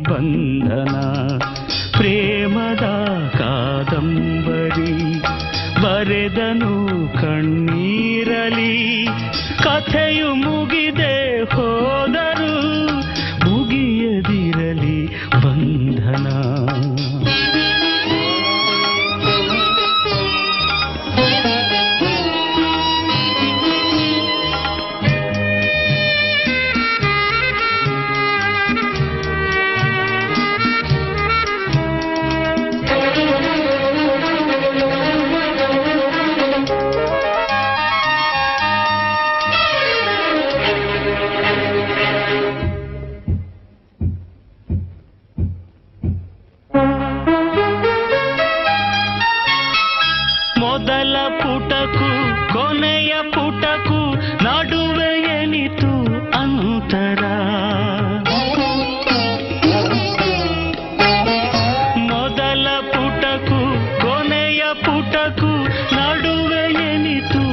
ಬಂಧನ ಪ್ರೇಮದ ಕಾದಂಬರಿ ಬರೆದನು ಕಣ್ಣೀರಲಿ ಕಥೆಯು ಮುಗಿದೆ ಹೋದರು ಮುಗಿಯದಿರಲಿ ಬಂಧನ. ಮೊದಲ ಪುಟಕು ಕೊನೆಯ ಪುಟಕು ನಡುವೆ ಎನಿತು ಅಂತರ. ಮೊದಲ ಪುಟಕು ಕೊನೆಯ ಪುಟಕು ನಡುವೆ ಎನಿತು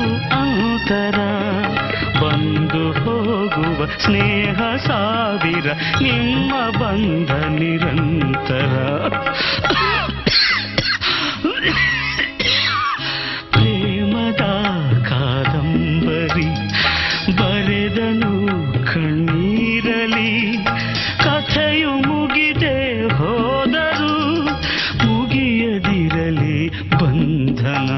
ಅಂತರ. ಬಂದು ಹೋಗುವ ಸ್ನೇಹ ಸಾವಿರ ನಿಮ್ಮ ಬಂಧ ನಿರಂತರ. ಕಾದಂಬರಿ ಬರೆದನು ಕಣ್ಣೀರಲಿ ಕಥೆಯು ಮುಗಿದೆ ಹೋದರು ಮುಗಿಯದಿರಲಿ ಬಂಧನ.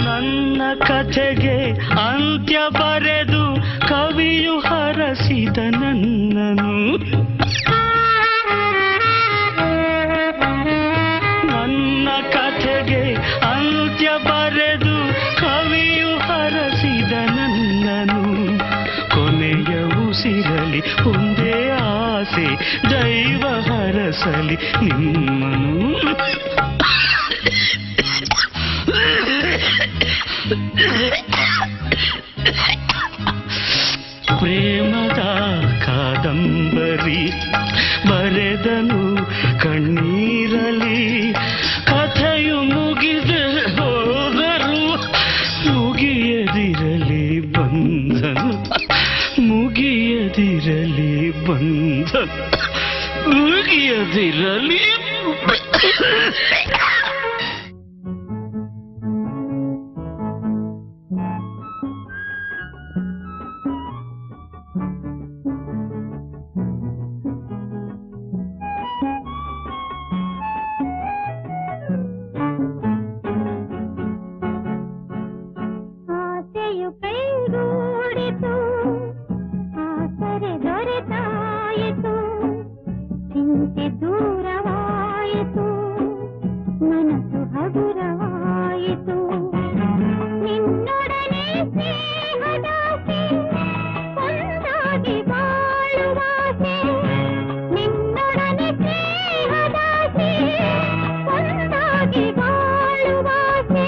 ನನ್ನ ಕಥೆಗೆ ಅಂತ್ಯ ಬರೆದು ಕವಿಯು ಹರಸಿದ ನನ್ನನು. ನನ್ನ ಕಥೆಗೆ ಅಂತ್ಯ ಬರೆದು ಕವಿಯು ಹರಸಿದ ನನ್ನನು. ಕೊನೆಯ ಉಸಿರಲಿ ಒಂದೇ ಆಸೆ ದೈವ ಹರಸಲಿ ನಿಮ್ಮನು. ಪ್ರೇಮದ ಕಾದಂಬರಿ ಬರೆದನು ಕಣ್ಣೀರಲಿ ಕಥೆಯು ಮುಗಿದೆ ಹೋದರು ಮುಗಿಯದಿರಲಿ ಬಂಧನ. ಮುಗಿಯದಿರಲಿ ಬಂಧನ. ಮುಗಿಯದಿರಲಿ. ದೂರವಾಯಿತು ಮನಸ್ಸು ಹಗುರವಾಯಿತು ನಿನ್ನೊಡನೆ ಸ್ನೇಹದಾಸೆ ಒಂದಾಗಿ ಬಾಳುವಾಸೆ ನಿನ್ನೊಡನೆ ಸ್ನೇಹದಾಸೆ ಒಂದಾಗಿ ಬಾಳುವಾಸೆ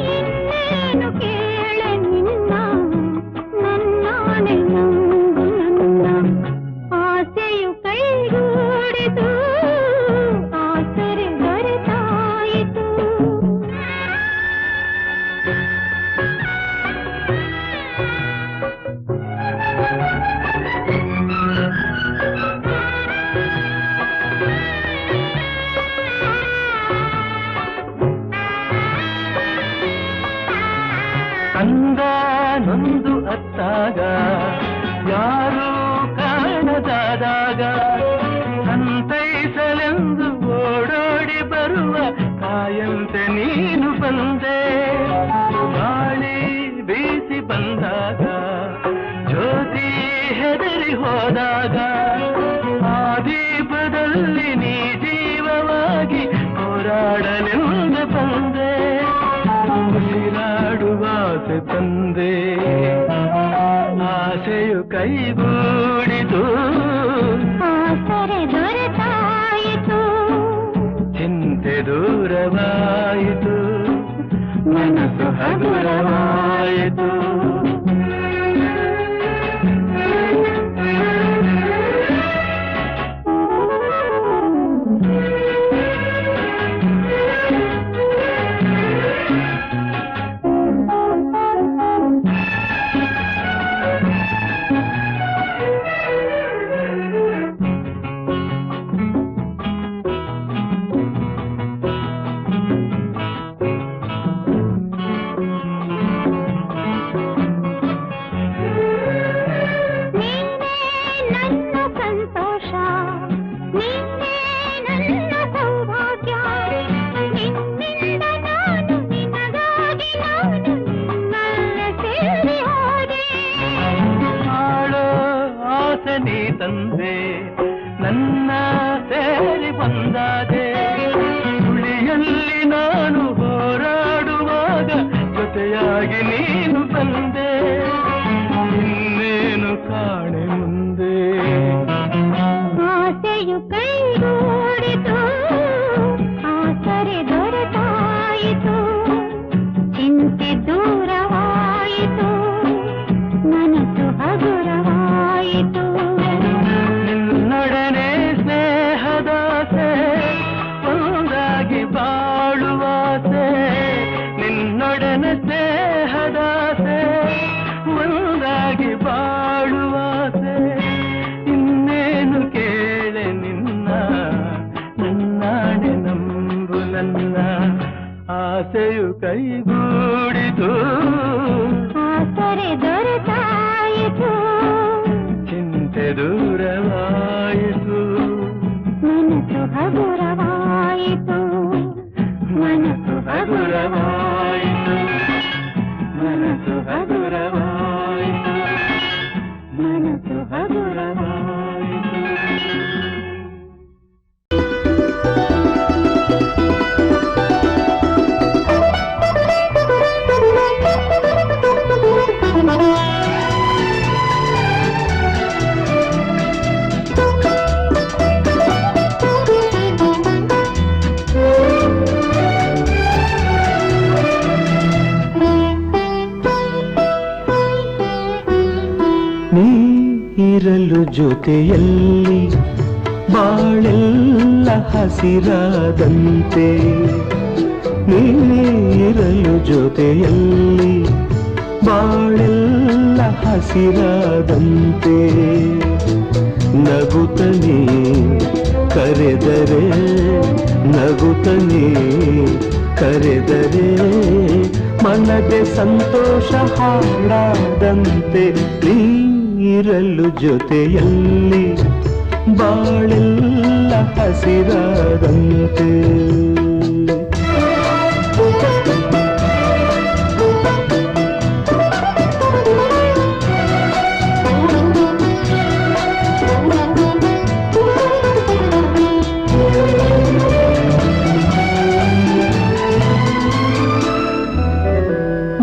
ಇನ್ನೇನು ಕೇಳ ನಿನ್ನ ನನ್ನಾಣೆ ನಂಬು ನನ್ನ ಆಸೆಯು ಕೈಗೂಡಿತು ಆಸರೆ ದೊರೆತಾಯಿತು ಕಂದ ನೊಂದು ಅತ್ತಾಗ ಯಾರೂ ಕಾಣದಾದಾಗ ಸಂತೈಸಲೆಂದು ಓಡೋಡಿ ಬರುವ ಕಾಯಂತೆ ನೀನು ಬಂದೆ ಗಾಳಿ ಬೀಸಿ ಬಂದಾಗ ಜ್ಯೋತಿ ಹೆದರಿ ಹೋದಾಗ ಆ ದೀಪದಲ್ಲಿ ನೀ ಜೀವವಾಗಿ ಹೋರಾಡಲೆಂದು ಬಂದೆ ಉಸಿರಾಡುವಾಸೆ ತಂದೆ ಆಸೆಯು ಕೈಗೂಡಿತು ಆಸರೆ ದೊರೆತ ದೊರೆತಾಯಿತು. ತಂದೆ ನನ್ನ ಸೇರಿ ಬಂದಾದೆ, ಸುಳಿಯಲ್ಲಿ ನಾನು ಹೋರಾಡುವಾಗ ಜೊತೆಯಾಗಿ ನೀನು ಬಂದೆ, ಇನ್ನೇನು ಕಾಣೆ ಮುಂದೆ. ಆಸೆಯು ಕೈಗೂಡಿತು, ಆಸರೆ ದೊರೆತಾಯಿತು, ಚಿಂತೆ ದೂರವಾಯಿತು, ಮನಸ್ಸು ಹಗುರವಾಯಿತು. ನಿನ್ನೊಡನೆ ಸ್ನೇಹದಾಸೆ ಒಂದಾಗಿ ಬಾಳುವಾಸೆ, ನಿನ್ನೊಡನೆ ಸ್ನೇಹದಾಸೆ ಒಂದಾಗಿ ಬಾಳುವಾಸೆ, ಇನ್ನೇನು ಕೇಳೆ ನಿನ್ನ ನನ್ನಾಣೆ ನಂಬು ನನ್ನ. ಆಸೆಯು ಕೈಗೂಡಿತು, ಆಸರೆ ದೊರೆತಾಯಿತು, ಚಿಂತೆ ದೂರವಾಯಿತು, ಮನಸ್ಸು ಹಗುರವಾಯಿತು, ಮನಸ್ಸು ಹಗುರವಾಯಿತು, ಮನಸ್ಸು ಹಗುರವಾಯಿತು, ಮನಸ್ಸು ಹಗುರವಾಯಿತು. ನೀರಲು ಜೊತೆಯಲ್ಲಿ ಬಾಳೆಲ್ಲ ಹಸಿರಾದಂತೆ, ನೀರಲು ಜೊತೆಯಲ್ಲಿ ಬಾಳೆಲ್ಲ ಹಸಿರಾದಂತೆ, ನಗುತ್ತನೆ ಕರೆದರೆ ನಗುತ್ತನೆ ಕರೆದರೆ ಮನದೆ ಸಂತೋಷ ಹಾಡಾದಂತೆ, ನೀರಲು ಜೊತೆಯಲ್ಲಿ ಬಾಳೆಲ್ಲ ಹಸಿರಾದಂತೆ.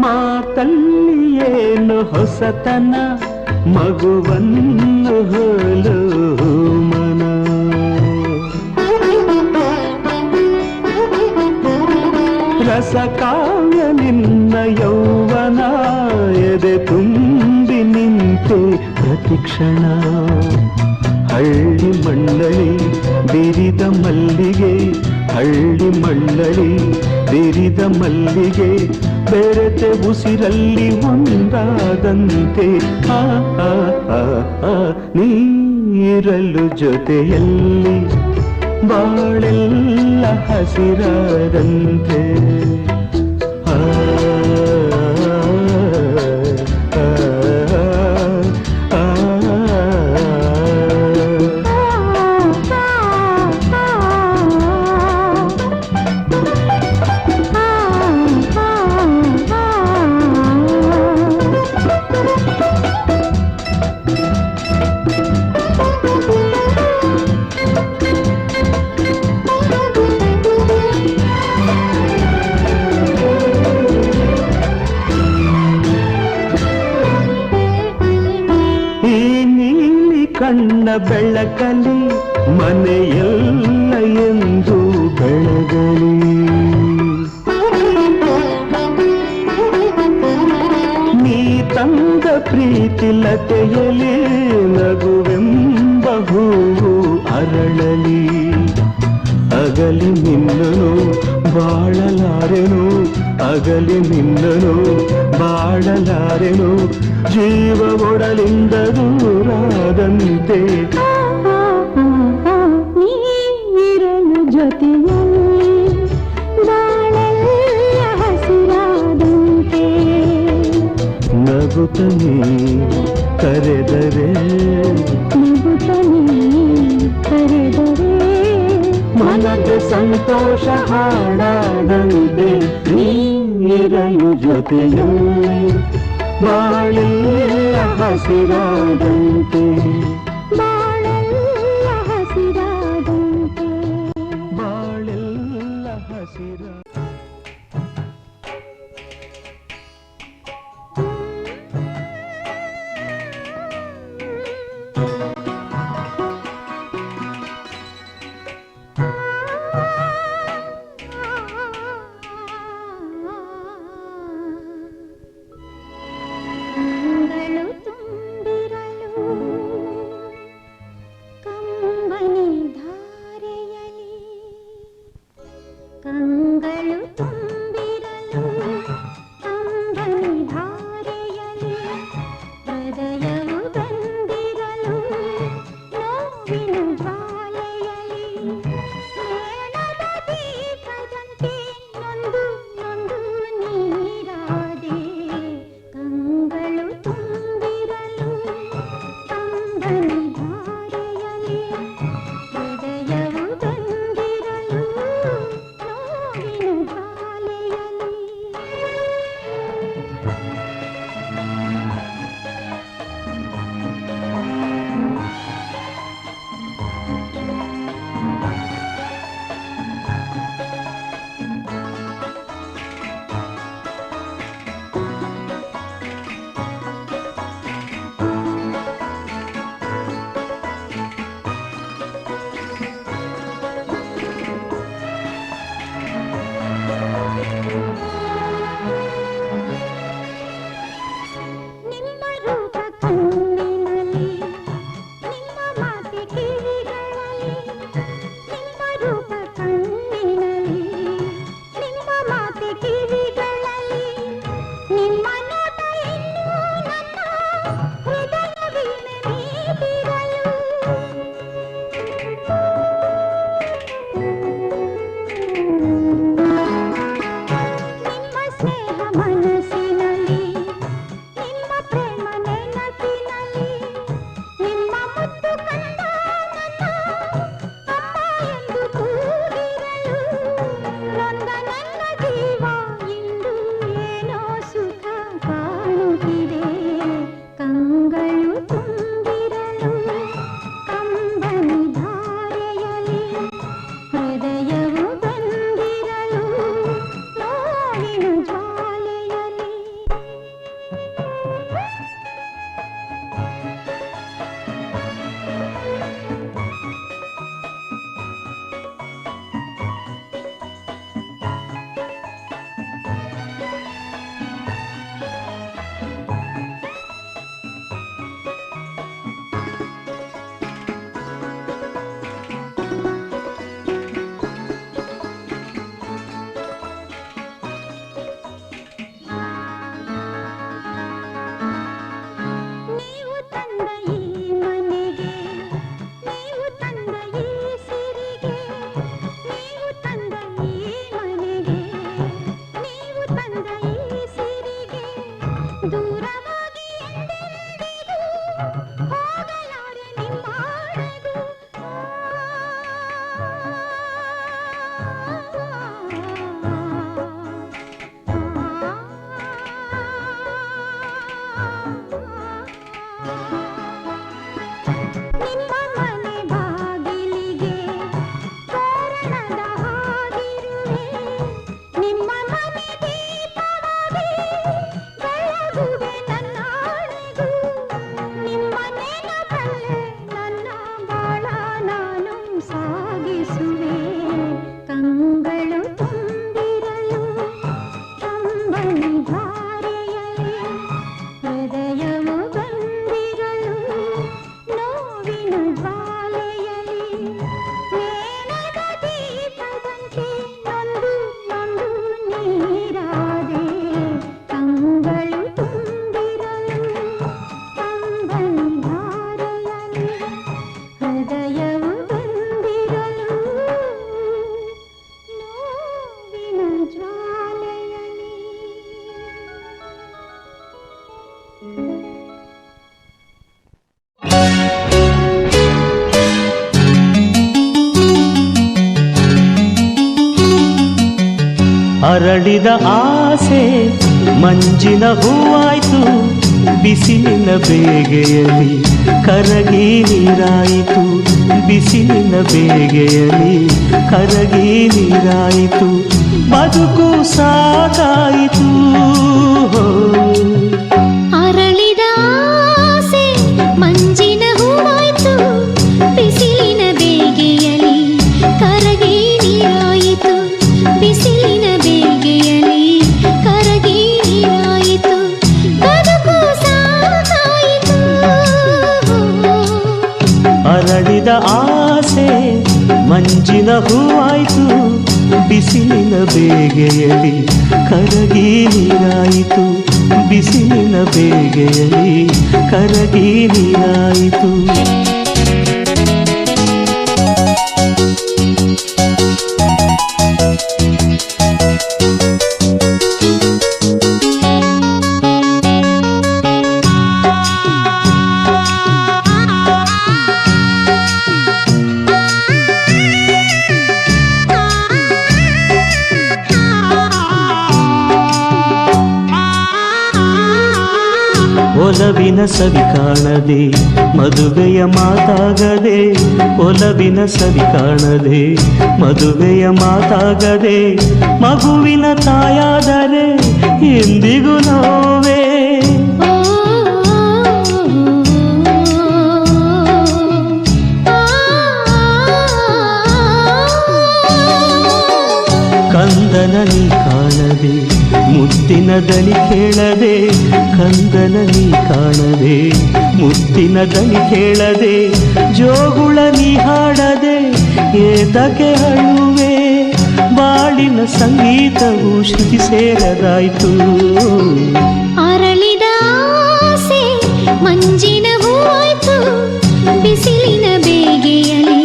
ಮಾತಲ್ಲಿ ಏನು ಹೊಸತನ, ಮಗುವನ್ನು ಹೋಲು ಮನ, ರಸಕಾವ್ಯ ನಿನ್ನ ಯೌವನ, ಎದೆ ತುಂಬಿ ನಿಂತೆ ಪ್ರತಿಕ್ಷಣ, ಹಳ್ಳಿ ಮಂಡಳಿ ಬಿರಿದ ಮಲ್ಲಿಗೆ, ಹಳ್ಳಿ ಮಂಡಳಿ ಬಿರಿದ ಮಲ್ಲಿಗೆ, ಬೆರೆತೆ ಉಸಿರಲ್ಲಿ ಒಂದಾದಂತೆ, ನೀರಲು ಜೊತೆಯಲ್ಲಿ ಬಾಳೆಲ್ಲ ಹಸಿರಾದಂತೆ. ಕಣ್ಣ ಬೆಳಕಲಿ ಮನೆಯಲ್ಲ ಎಂದು ಬೆಳಗಲಿ, ಪ್ರೀತಿಲತೆಯಲಿ ನಗುವೆಂಬ ಹೂವು ಅರಳಲಿ. ಅಗಲಿ ನಿನ್ನನು ಬಾಳಲಾರೆನು, ಅಗಲಿ ನಿನ್ನನು ಬಾಳಲಾರೆನು, ಜೀವ ಒಡಲಿಂದ ದೂರಾದಂತೆ. ನೀರಲು ಜೊತೆಯಲ್ಲಿ ಬಾಳೆಲ್ಲ ಹಸಿರಾದಂತೆ. ನಗುತ್ತನೆ ಕರೆದರೆ, ನಗುತ್ತನೆ ಕರೆದರೆ ಮನದ ಸಂತೋಷ ಹಾಡಾದಂತೆ. ನೀರಲು ಜೊತೆಯಲ್ಲಿ ಬಾಳೆಲ್ಲ ಹಸಿರಾದಂತೆ, ಬಾಳೆಲ್ಲ ಹಸಿರಾದಂತೆ. ಬಾಳೆಲ್ಲ ಹಸಿರ. ಕಂಗಳು ತುಂಬಿರಲು ಹೃದಯವು ಬಂದಿರಲು ನೋವಿನ ಜ್ವಾಲೆಯಲಿ ಅರಳಿದ ಆಸೆ ಮಂಜಿನ ಹೂವಾಯ್ತು, ಬಿಸಿಲಿನ ಬೇಗೆಯಲ್ಲಿ ಕರಗಿ ನೀರಾಯಿತು, ಬಿಸಿಲಿನ ಬೇಗೆಯಲ್ಲಿ ಕರಗಿ ನೀರಾಯಿತು, ಬದುಕು ಸಾಕಾಯಿತು. ಅರಳಿದ ಆಸೆ ಮಂಜಿನ ಹೂವಾಯ್ತು, ಬಿಸಿಲಿನ ಬೇಗೆಯಲ್ಲಿ ಕರಗಿ ನೀರಾಯಿತು, ಬಿಸಿಲಿನ ಬೇಗೆಯಲ್ಲಿ ಕರಗಿ ನೀರಾಯಿತು, ಬದುಕು ಸಾಕಾಯಿತು. ಅರಳಿದ ಆಸೆ ಮಂಜಿನ ಹೂವಾಯ್ತು, ಬಿಸಿಲಿನ ಬೇಗೆಯಲ್ಲಿ ಕರಗಿ ನೀರಾಯಿತು, ಬಿಸಿಲಿನ ಬೇಗೆಯಲ್ಲಿ ಕರಗಿ ನೀರಾಯಿತು. ಒಲವಿನ ಸವಿ ಕಾಣದೆ ಮದುವೆಯ ಮಾತಾಗದೆ, ಒಲವಿನ ಸವಿ ಕಾಣದೆ ಮದುವೆಯ ಮಾತಾಗದೆ, ಮಗುವಿನ ತಾಯಾದರೆ ಎಂದಿಗೂ ನೋವೇ. ಕಂದನ ನೀ ಕಾಣದೆ ಮುತ್ತಿನ ದನಿ ಕೇಳದೆ, ಕಂದನ ನೀ ಕಾಣದೆ ಮುತ್ತಿನ ದನಿ ಕೇಳದೆ, ಜೋಗುಳ ನೀ ಹಾಡದೆ ಏತಕ್ಕೆ ಅಳುವೆ, ಬಾಳಿನ ಸಂಗೀತವು ಶ್ರುತಿ ಸೇರದಾಯ್ತು. ಅರಳಿದ ಆಸೆ ಮಂಜಿನ ಹೂವಾಯ್ತು, ಬಿಸಿಲಿನ ಬೇಗೆಯಲ್ಲಿ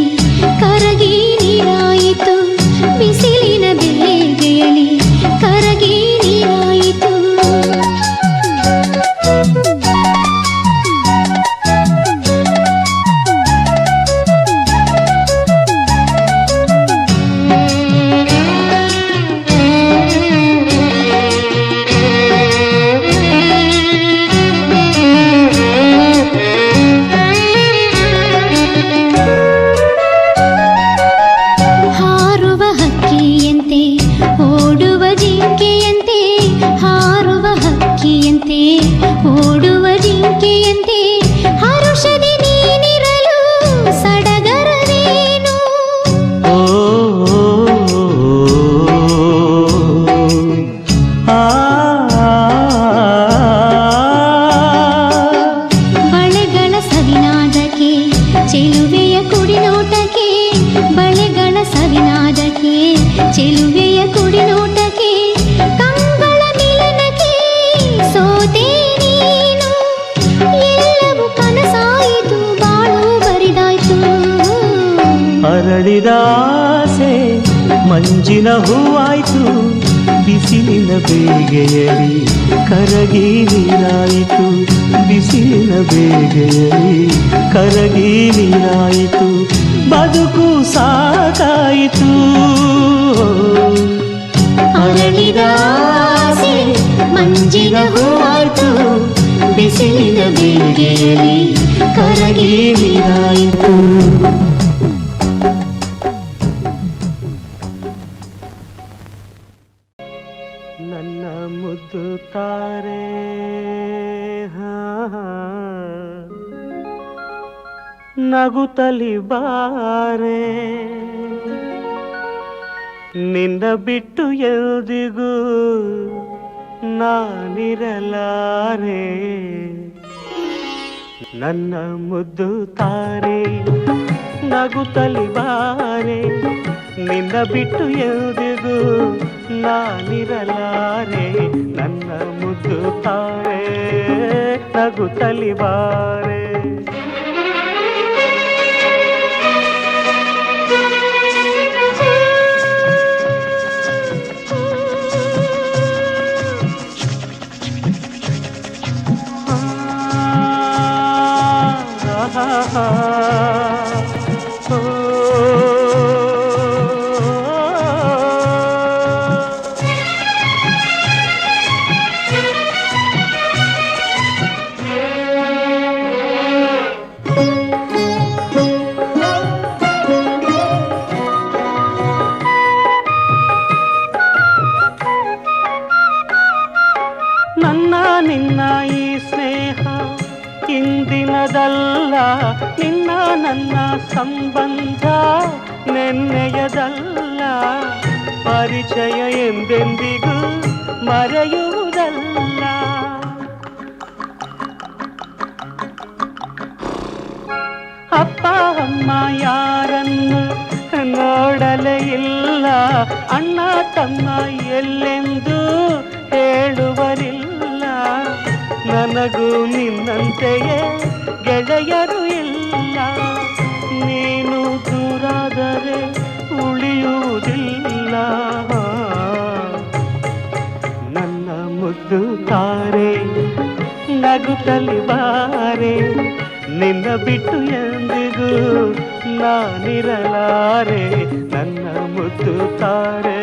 ಕರಗಿ ನೀರಾಯಿತು, ಬಿಸಿಲಿನ ಬೇಗೆಯಲ್ಲಿ ಕರಗಿ ನೀರಾಯಿತು. ಹಾರುವ ಹಕ್ಕಿಯಂತೆ ಓಡುವ ಜಿಂಕೆಯಂತೆ, ಹಾರುವ ಹಕ್ಕಿಯಂತೆ ಓಡುವ ಜಿಂಕೆಯಂತೆ, ಹರುಷದಿ ನೀನಿರಲು ಸಡಗರವೇನು. ಬಳೆಗಳ ಸವಿನಾದಕ್ಕೆ ಚೆಲುವೆಯ ಕುಡಿನೋಟಕ್ಕೆ, ಬಳೆಗಳ ಸವಿನಾದಕ್ಕೆ ಚೆಲುವೆಯ ಕುಡಿನೋಟಕ್ಕೆ, ಕಂಗಳ ಮಿಲನಕ್ಕೆ ಸೋತೆ ನೀನು, ಎಲ್ಲವೂ ಕನಸಾಯಿತು, ಬಾಳು ಬರಿದಾಯ್ತು. ಅರಳಿದ ಆಸೆ ಮಂಜಿನ ಹೂವಾಯ್ತು, ಬಿಸಿಲಿನ ಬೇಗೆಯಲ್ಲಿ ಕರಗಿ ನೀರಾಯಿತು, ಬಿಸಿಲಿನ ಬೇಗೆಯಲ್ಲಿ ಕರಗಿ ನೀರಾಯಿತು, ಬದುಕು ಸಾಕಾಯಿತು. ಅರಳಿದ ಆಸೆ ಮಂಜಿನ ಹೂವಾಯ್ತು, ಬಿಸಿಲಿನ ಬೇಗೆಯಲ್ಲಿ ಕರಗಿ ನೀರಾಯಿತು. ನನ್ನ ಮುದ್ದು ತಾರೆ ನಗುತ್ತಲಿ ಬಾರೆ, ನಿನ್ನ ಬಿಟ್ಟು ಎಂದಿಗೂ ನಾನಿರಲಾರೆ. ನನ್ನ ಮುದ್ದು ತಾರೆ ನಗುತ್ತಲಿ ಬಾರೆ, ನಿನ್ನ ಬಿಟ್ಟು ಎಂದಿಗೂ ನಾನಿರಲಾರೆ. ನನ್ನ ಮುದ್ದು ತಾರೆ ನಗುತ್ತಲಿ ಬಾರೆ. ನಿನ್ನ ನನ್ನ ಸಂಬಂಧ ನೆನ್ನೆಯದಲ್ಲ, ಪರಿಚಯ ಎಂದೆಂದಿಗೂ ಮರೆಯುವುದಲ್ಲ. ಅಪ್ಪ ಅಮ್ಮ ಯಾರನ್ನು ನೋಡಲೇ ಇಲ್ಲ, ಅಣ್ಣ ತಮ್ಮ ಎಲ್ಲೆಂದು ಹೇಳುವರಿಲ್ಲ. ನನಗೂ ನಿನ್ನಂತೆಯೇ ಗೆಳೆಯರು ಇಲ್ಲ, ನೀನು ದೂರಾದರೆ ಉಳಿಯುವುದಿಲ್ಲ. ನನ್ನ ಮುದ್ದು ತಾರೆ ನಗುತ್ತಲಿ ಬಾರೆ, ನಿನ್ನ ಬಿಟ್ಟು ಎಂದಿಗೂ ನಾನಿರಲಾರೆ. ನನ್ನ ಮುದ್ದು ತಾರೆ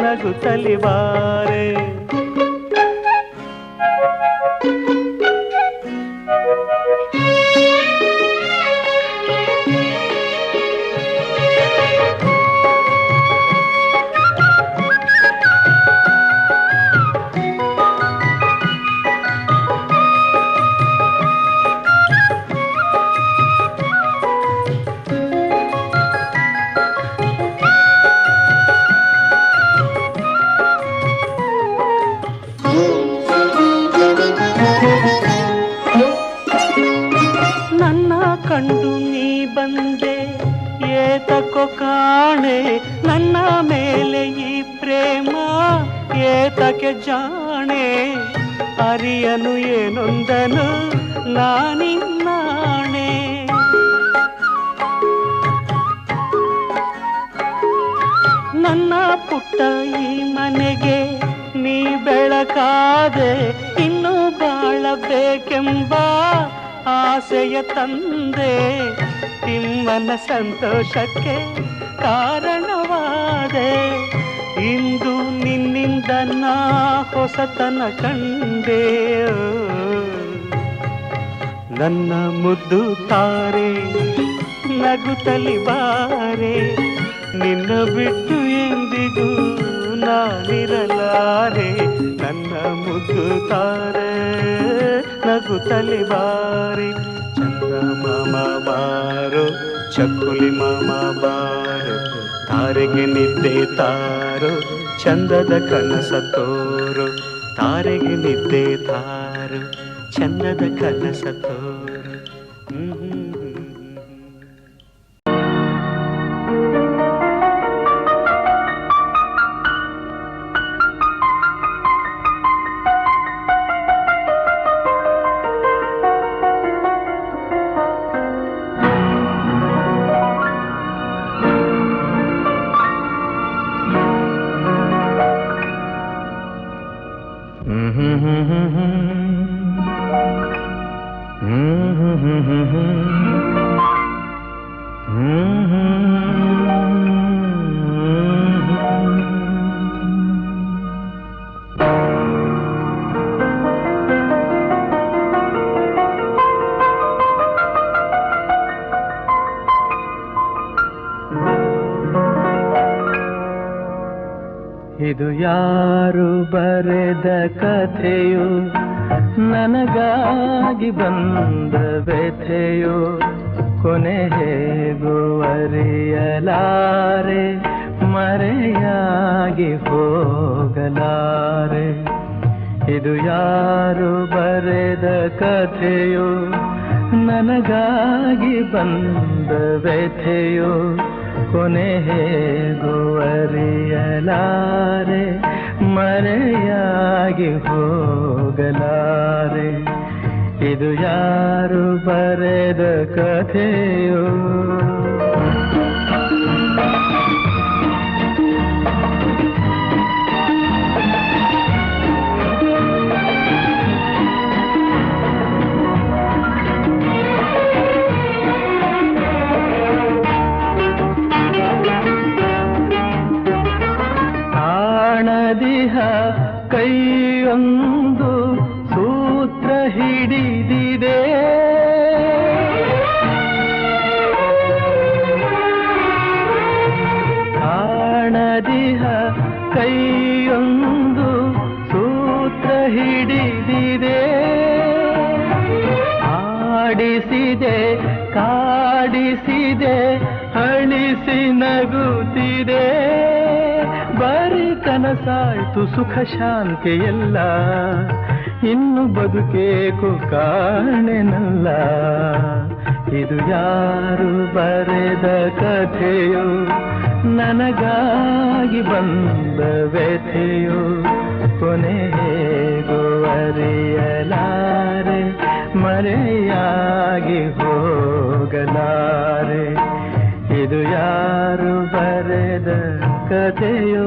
ನಗುತ್ತಲಿ ಬಾರೆ. ಕಂಡು ನೀ ಬಂದೆ ಏತಕೋ ಕಾಣೆ, ನನ್ನ ಮೇಲೆ ಈ ಪ್ರೇಮ ಏತಕ್ಕೆ ಜಾಣೆ. ಅರಿಯನು ಏನೊಂದನು ನಾನಿನ್ನಾಣೆ. ನನ್ನ ಪುಟ್ಟ ಈ ಮನೆಗೆ ನೀ ಬೆಳಕಾದೆ, ಇನ್ನು ಬಾಳಬೇಕೆಂಬ ಆಸೆಯ ತಂದೆ. ತಿಮ್ಮನ ಸಂತೋಷಕ್ಕೆ ಕಾರಣವಾದೆ, ಇಂದು ನಿನ್ನಿಂದ ನಾ ಹೊಸತನ ಕಂಡೆ. ನನ್ನ ಮುದ್ದು ತಾರೆ ನಗುತ್ತಲಿ ಬಾರೆ, ನಿನ್ನ ಬಿಟ್ಟು ಎಂದಿಗೂ ನಾನಿರಲಾರೆ. ನನ್ನ ಮುದ್ದು ತಾರೆ ನಗುತ್ತಲಿ ಬಾರೆ. ಚಂದ ಮಾಮ ಬಾರೋ, ಚಕ್ಕುಲಿ ಮಾಮ ಬಾರೋ, ತಾರೆಗೆ ನಿದ್ದೆ ತಾರೋ, ಚಂದದ ಕನಸ ತೋರೋ. ತಾರೆಗೆ ನಿದ್ದೆ ತಾರೋ, ಚಂದದ ಕನಸ ತೋರೋ. ಇದು ಯಾರು ಬರೆದ ಕಥೆಯೋ, ನನಗಾಗಿ ಬಂದ ವ್ಯಥೆಯೋ, ಕೊನೆ ಹೇಗೂ ಅರಿಯಲಾರೆ, ಮರೆಯಾಗಿ ಹೋಗಲಾರೆ. ಇದು ಯಾರು ಬರೆದ ಕಥೆಯೋ, ನನಗಾಗಿ ಬಂದ ವ್ಯಥೆಯೋ, ಕೊನೆ ಹೇಗೂ ಅರಿಯಲಾರೆ, ಮರೆಯಾಗಿ ಹೋಗಲಾರೆ. ಇದು ಯಾರು ಬರೆದ ಕಥೆಯೋ. ಕಾಣದಿಹ ಕೈಯೊಂದು ಸೂತ್ರ ಹಿಡಿದಿದೆ, ಆಡಿಸಿದೆ ಅಳಿಸಿ ನಗುತ್ತಿದೆ ಬರೀ ಕನಸಾಯ್ತು ಸುಖ ಶಾಂತಿ ಎಲ್ಲ ಇನ್ನು ಬದುಕೇಕು ಕಾಣೆನಲ್ಲ ಇದು ಯಾರು ಬರೆದ ಕಥೆಯೋ ನನಗಾಗಿ ಬಂದ ವ್ಯಥೆಯೋ ಕೊನೆ ಹೇಗೋ ಅರಿಯಲಾರೆ ಮರೆಯಾಗಿ ಹೋಗಲಾರೆ ಇದು ಯಾರು ಬರೆದ ಕಥೆಯೋ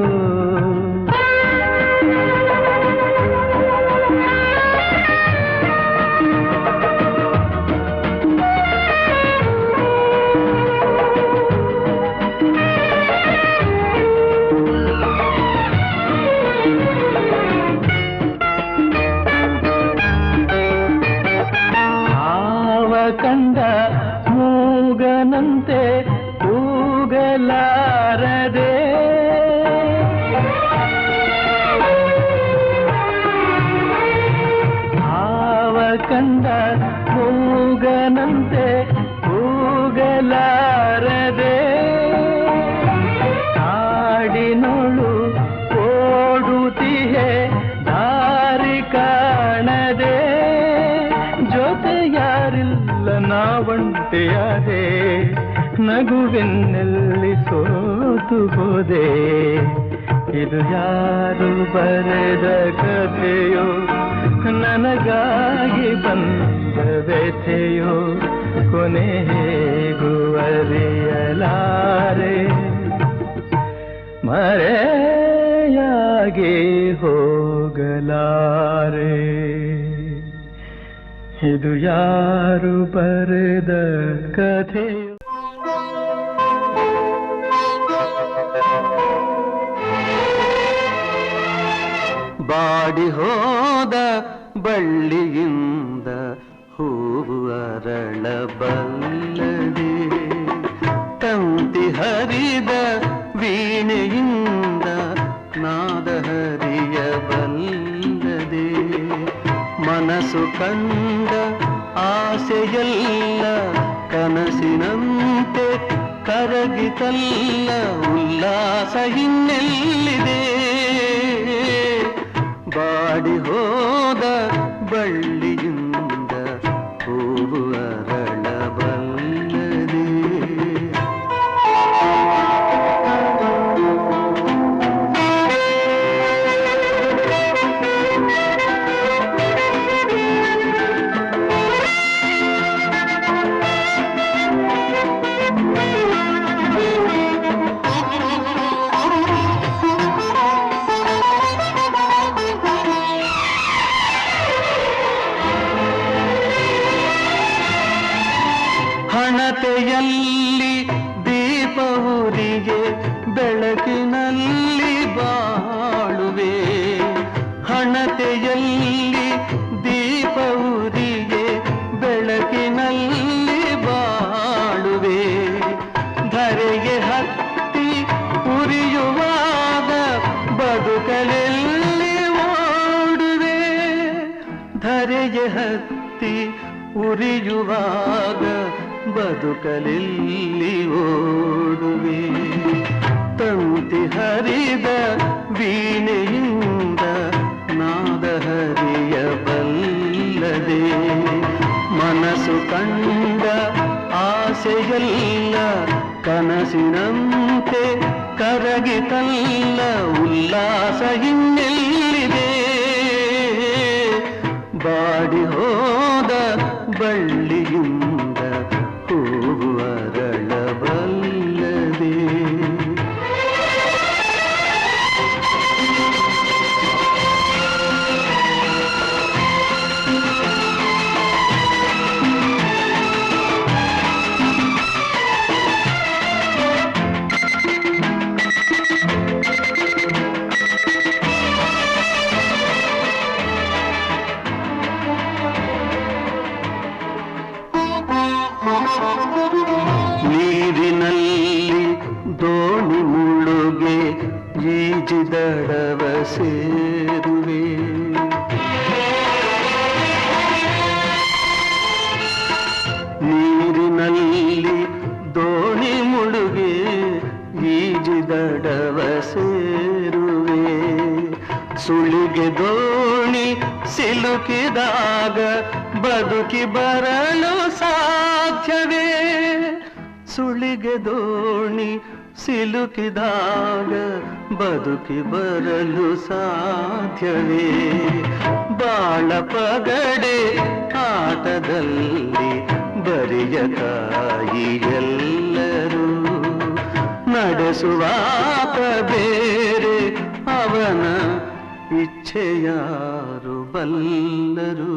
ಕಂಡ ಮೂಗನಂತೆ ಕೂಗಲಾರದೆ ಹಾವ ಕಂಡ ಮೂಗನಂತೆ ಕೂಗಲಾರದೆ ಕಾಡಿನೊಳು ಓಡುತ್ತಿಹೆ ದಾರಿ ಕಾಣದೆ ಜೊತೆ ಯಾರಿಲ್ಲ ನಾವಂಟೆಯಾದೆ ನಗುವೆನ್ನಲ್ಲಿ ಸೋತು ಹೋದೆ ಇದು ಯಾರು ಬರೆದ ಕಥೆಯೋ ನನಗಾಗಿ ಬಂದ ವ್ಯಥೆಯೋ ಕೊನೆ ಹೇಗೂ ಅರಿಯಲಾರೆ ಮರೆಯಾಗಿ ಹೋಗಲಾರೆ ಇದು ಯಾರು ಬರೆದ ಕಥೆಯೋ ಬಾಡಿ ಹೋದ ಬಳ್ಳಿಯಿಂದ ಹೂವು ಅರಳಬಲ್ಲದೆ ತಂತಿ ಹರಿದ ವೀಣೆಯಿಂದ ನಾದ ಹರಿಯಬಲ್ಲದೆ ಮನಸ್ಸು ಕಂಡ ಆಸೆಯಲ್ಲ ಕನಸಿನಂತೆ ಕರಗಿತಲ್ಲ ಉಲ್ಲಾಸ ಇನ್ನೆಲ್ಲಿದೆ ಬಾಡಿ ಹೋದ ಬಳ್ಳಿಯಿಂದ ಹೂವು ಅರಳಬಲ್ಲದೆ ಹಣತೆಯಲ್ಲಿ ದೀಪ ಉರಿಗೆ ಬೆಳಕಿನಲ್ಲಿ ಬಾಳುವೆ ಹಣತೆಯಲ್ಲಿ ದೀಪ ಉರಿಗೆ ಬೆಳಕಿನಲ್ಲಿ ಬಾಳುವೆ ಧರೆಗೆ ಹತ್ತಿ ಉರಿಯುವಾಗ ಬದುಕಲೆಲ್ಲಿ ಓಡುವೆ ಧರೆಗೆ ಹತ್ತಿ ಉರಿಯುವಾಗ ಬದುಕಲೆಲ್ಲಿ ಓಡುವೆ ತಂತಿ ಹರಿದ ವೀಣೆಯಿಂದ ನಾದ ಹರಿಯಬಲ್ಲದೆ ಮನಸ್ಸು ಕಂಡ ಆಸೆಯಲ್ಲ ಕನಸಿನಂತೆ ಕರಗಿತಲ್ಲ ಉಲ್ಲಾಸ ಇನ್ನೆಲ್ಲಿದೆ ಬಾಡಿ ಹೋದ ಬಳ್ಳಿಯಿಂದ ಹೂವು ಅರಳಬಲ್ಲದೆ ದೋಣಿ ಮುಳುಗಿ ಈಜಿದಡವ ಸೇರುವೆ. ಸುಳಿಗೆ ದೋಣಿ ಸಿಲುಕಿದಾಗ ಬದುಕಿ ಬರಲು ಸಾಧ್ಯವೇ? ಸುಳಿಗೆ ದೋಣಿ ಸಿಲುಕಿದಾಗ ಬದುಕಿ ಬರಲು ಸಾಧ್ಯವೇ? ಬಾಳ ಪಗಡೆ ಆಟದಲ್ಲಿ ಬರಿಯ ಕಾಯಿ ಎಲ್ಲರೂ, ನಡೆಸುವಾತ ಬೇರೆ ಅವನ ಇಚ್ಛೆಯಾರು ಬಲ್ಲರು.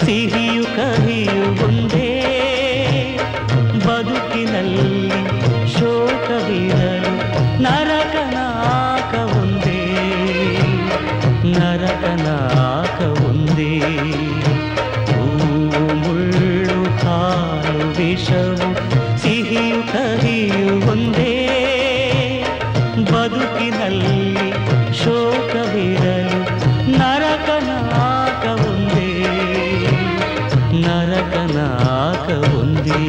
ಸಿಹಿಯು ಕಹಿಯು ಒಂದೇ, ಬದುಕಿನಲ್ಲಿ ಶೋಕವಿರಲು ನರಕನಾಕ ಒಂದೇ, ನರಕನಾಕ ಒಂದೇ. ಮುಳ್ಳು ಹಾಲು ವಿಷವು ಸಿಹಿಯು ಕಹಿಯು ಒಂದೇ, ಬದುಕಿನಲ್ಲಿ ಶೋಕವಿರಲು ನರಕನಾಕ ಒಂದೇ, ನರಕನಾಕ ಒಂದೇ.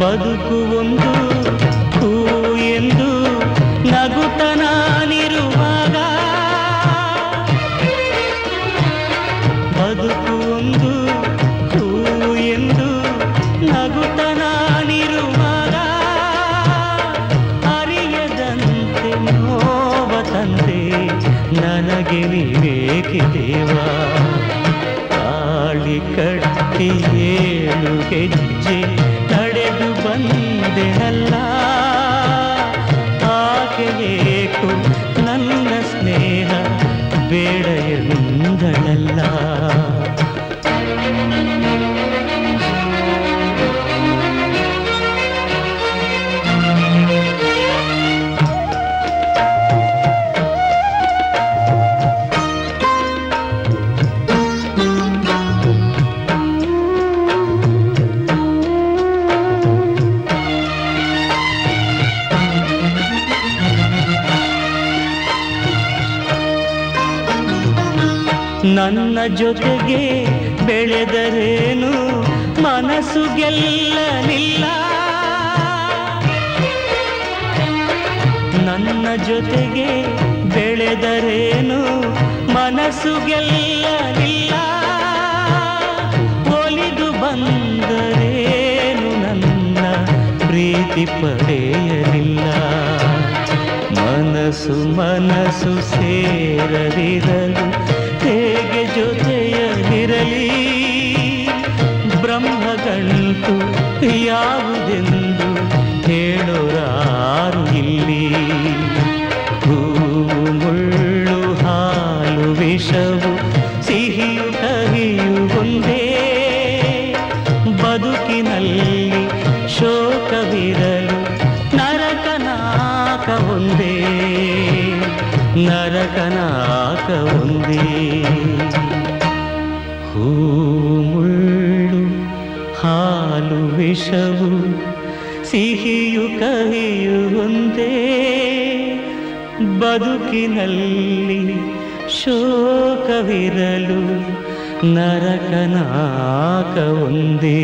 ಬದುಕು ಒಂದು ಹೂ ಎಂದು ನಗುತ್ತ ನಾನಿರುವಾಗ, ಬದುಕು ಒಂದು ಹೂ ಎಂದು ನಗುತ್ತ ನಾನಿರುವಾಗ, ಅರಿಯದಂತೆ ನೋವ ತಂದೆ ನನಗೆ ನೀವೇಕೆ ದೇವಾ? ತಾಳಿ ಕಟ್ಟಿ 7 ಹೆಜ್ಜೆ ನಡೆದು ಬಂದೆನಲ್ಲ, ಆಕೆಯೇಕು ನನ್ನ ಸ್ನೇಹ ಬೇಡ ಎಂದಳಲ್ಲ. ನನ್ನ ಜೊತೆಗೆ ಬೆಳೆದರೇನು ಮನಸ್ಸು ಗೆಲ್ಲಲಿಲ್ಲ, ನನ್ನ ಜೊತೆಗೆ ಬೆಳೆದರೇನು ಮನಸ್ಸು ಗೆಲ್ಲಲಿಲ್ಲ, ಒಲಿದು ಬಂದರೇನು ನನ್ನ ಪ್ರೀತಿ ಪಡೆಯಲಿಲ್ಲ. ಮನಸ್ಸು ಮನಸ್ಸು ಸೇರದಿರಲು ಹೇಗೆ ಜೊತೆಯಲ್ಲಿರಲಿ? ಬ್ರಹ್ಮಗಂಟು ಯಾವುದೆಂದು ಹೇಳೋರಾರು ಇಲ್ಲಿ. ಹೂವು ಮುಳ್ಳು ಹಾಲು ವಿಷವು ಸಿಹಿಯು ಕಹಿಯು ಒಂದೇ, ಬದುಕಿನಲ್ಲಿ ಶೋಕವಿರಲು ನರಕನಾಕ ಒಂದೇ, ನರಕನಾಕ ಒಂದೇ. ಹೂ ಮುಳ್ಳು ಹಾಲು ವಿಷವು ಸಿಹಿಯು ಕಹಿಯು ಒಂದೇ, ಬದುಕಿನಲ್ಲಿ ಶೋಕವಿರಲು ನರಕನಾಕ ಒಂದೇ.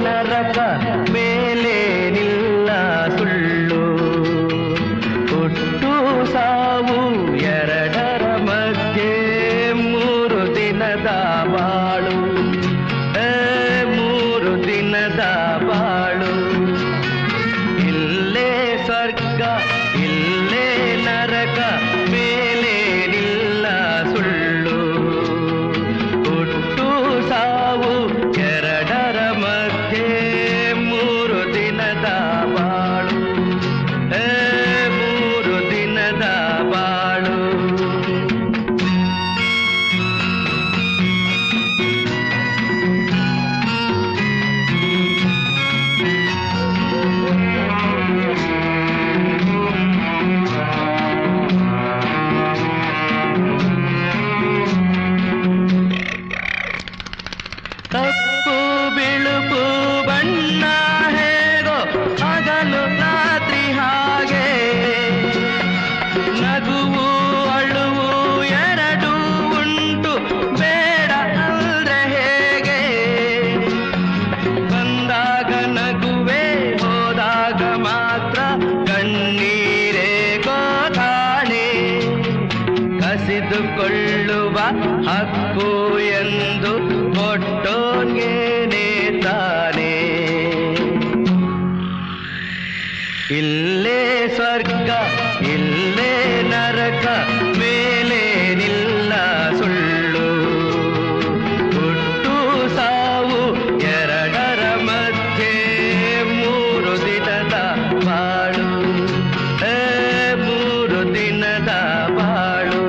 ನರಕ ಮೇಲೇನಿಲ್ಲ ಸುಳ್ಳು ಹುಟ್ಟು ಸಾವು ಎರಡರ ಮಧ್ಯೆ 3 ದಿನದ ಬಾಳು 3 ದಿನದ ಬಾಳು ಇಲ್ಲೇ ಸ್ವರ್ಗ ಇಲ್ಲೇ ನರಕ ಮೇಲೇನಿಲ್ಲ ಸುಳ್ಳು ಹುಟ್ಟು ಸಾವು ಎರಡರ ಮಧ್ಯೆ 3 ದಿನದ ಬಾಳು 3 ದಿನದ ಬಾಳು ಕಪ್ಪು ಬಿಳುಪು ಬಣ್ಣ ಹೇಗೋ ಹಗಲು ರಾತ್ರಿ ಹಾಗೆ ನಗುವು ಅಳುವು ಎರಡೂ ಉಂಟು ಬೇಡ ಅಂದ್ರೆ ಹೇಗೆ ಬಂದಾಗ ನಗುವೆ ಹೋದಾಗ ಮಾತ್ರ ಕಣ್ಣೀರೇ ಗೋತಾಣೆ ಕಸಿದುಕೊಳ್ಳುವ ಹಕ್ಕು ಎಂದು ಕೊಟ್ಟೋನ್ಗೇನೆ ತಾನೆ ಇಲ್ಲೇ ಸ್ವರ್ಗ ಇಲ್ಲೇ ನರಕ ಮೇಲೇನಿಲ್ಲ ಸುಳ್ಳು ಹುಟ್ಟು ಸಾವು ಎರಡರ ಮಧ್ಯೆ 3 ದಿನದ ಬಾಳು 3 ದಿನದ ಬಾಳು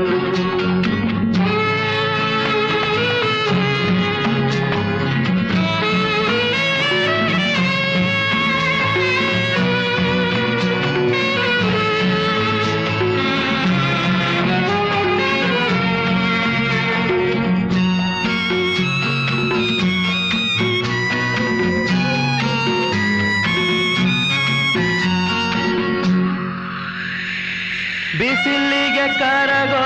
ಬಿಸಿಲಿಗೆ ಕರಗೋ